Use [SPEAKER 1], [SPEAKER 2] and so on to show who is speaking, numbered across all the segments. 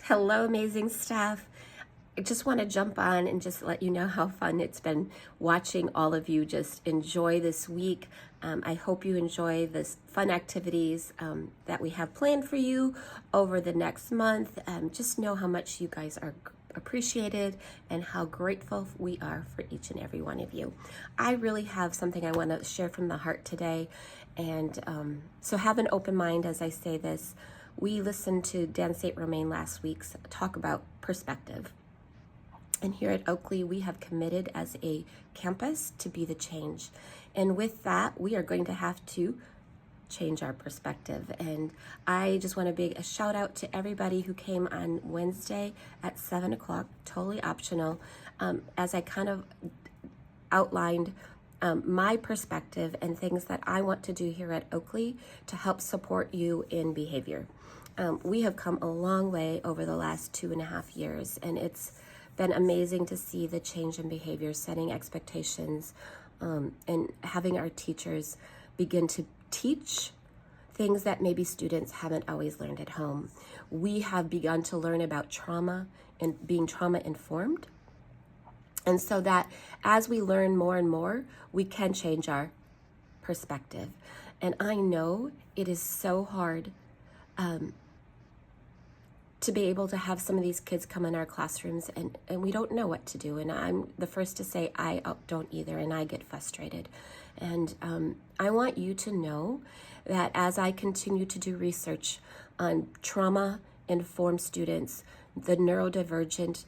[SPEAKER 1] Hello, amazing staff. I just want to jump on and just let you know how fun it's been watching all of you just enjoy this week. I hope you enjoy this fun activities that we have planned for you over the next month. Just know how much you guys are appreciated and how grateful we are for each and every one of you. I really have something I want to share from the heart today, and so have an open mind as I say this. We listened to Dan St. Romain last week's talk about perspective. And here at Oakley, we have committed as a campus to be the change. And with that, we are going to have to change our perspective. And I just want to big a shout out to everybody who came on Wednesday at 7 o'clock, totally optional, as I kind of outlined my perspective and things that I want to do here at Oakley to help support you in behavior. We have come a long way over the last 2.5 years, and it's been amazing to see the change in behavior, setting expectations, and having our teachers begin to teach things that maybe students haven't always learned at home. We have begun to learn about trauma and being trauma informed. And so that as we learn more and more, we can change our perspective. And I know it is so hard to be able to have some of these kids come in our classrooms and we don't know what to do. And I'm the first to say I don't either, and I get frustrated. And I want you to know that as I continue to do research on trauma-informed students, the neurodivergent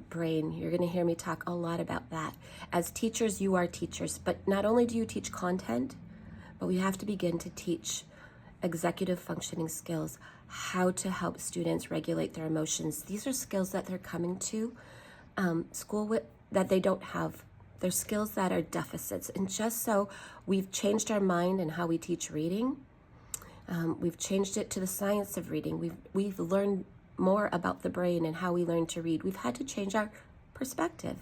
[SPEAKER 1] brain, you're going to hear me talk a lot about that. As teachers, you are teachers, but not only do you teach content, but we have to begin to teach executive functioning skills, how to help students regulate their emotions. These are skills that they're coming to school with that they don't have. They're skills that are deficits. And just so we've changed our mind in how we teach reading, we've changed it to the science of reading. We've learned more about the brain and how we learn to read. We've had to change our perspective.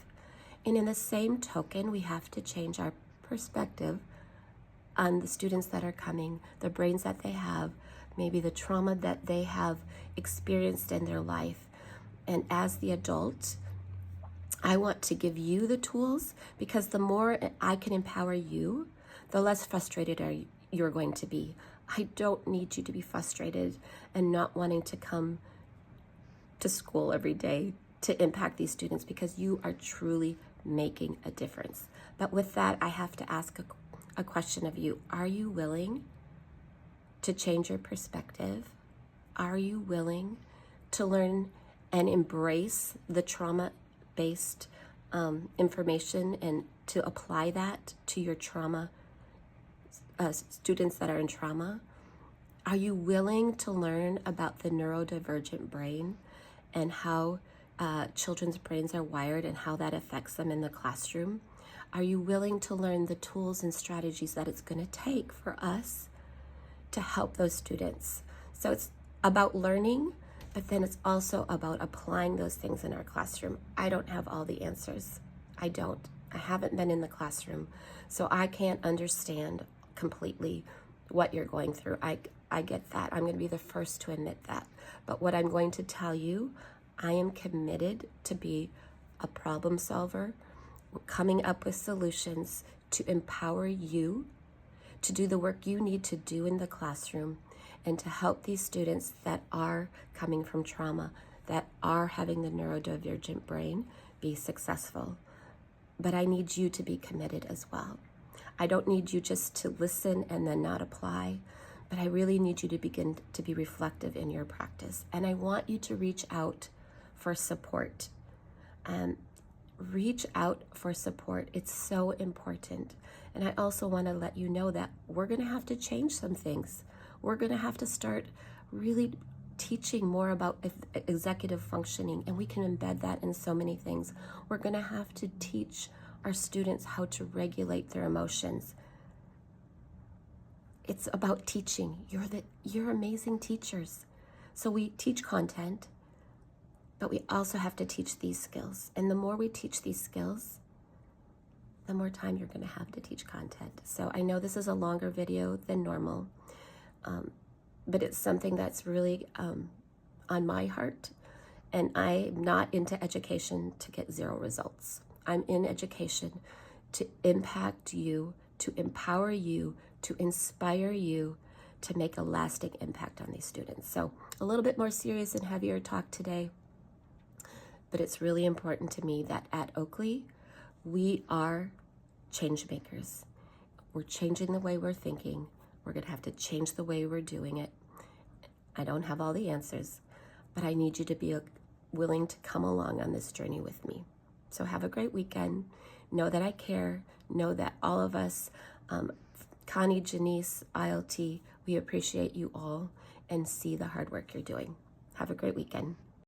[SPEAKER 1] And in the same token, we have to change our perspective on the students that are coming, the brains that they have, maybe the trauma that they have experienced in their life. And as the adult, I want to give you the tools, because the more I can empower you, the less frustrated you're going to be. I don't need you to be frustrated and not wanting to come to school every day to impact these students, because you are truly making a difference. But with that, I have to ask a question of you. Are you willing to change your perspective? Are you willing to learn and embrace the trauma-based information and to apply that to your trauma, students that are in trauma? Are you willing to learn about the neurodivergent brain and how children's brains are wired and how that affects them in the classroom? Are you willing to learn the tools and strategies that it's going to take for us to help those students? So it's about learning, but then it's also about applying those things in our classroom. I don't have all the answers. I don't. I haven't been in the classroom, so I can't understand completely what you're going through. I get that. I'm going to be the first to admit that. But what I'm going to tell you, I am committed to be a problem solver, coming up with solutions to empower you to do the work you need to do in the classroom and to help these students that are coming from trauma, that are having the neurodivergent brain, be successful. But I need you to be committed as well. I don't need you just to listen and then not apply, but I really need you to begin to be reflective in your practice. And I want you to reach out for support. Reach out for support. It's so important. And I also want to let you know that we're going to have to change some things. We're going to have to start really teaching more about executive functioning, and we can embed that in so many things. We're going to have to teach our students how to regulate their emotions. It's about teaching. You're amazing teachers. So we teach content, but we also have to teach these skills. And the more we teach these skills, the more time you're going to have to teach content. So I know this is a longer video than normal, but it's something that's really on my heart And I'm not into education to get zero results. I'm in education to impact you, to empower you, to inspire you, to make a lasting impact on these students. So a little bit more serious and heavier talk today, but it's really important to me that at Oakley, we are change makers. We're changing the way we're thinking. We're gonna have to change the way we're doing it. I don't have all the answers, but I need you to be willing to come along on this journey with me. So have a great weekend. Know that I care. Know that all of us, Connie, Janice, ILT, we appreciate you all and see the hard work you're doing. Have a great weekend.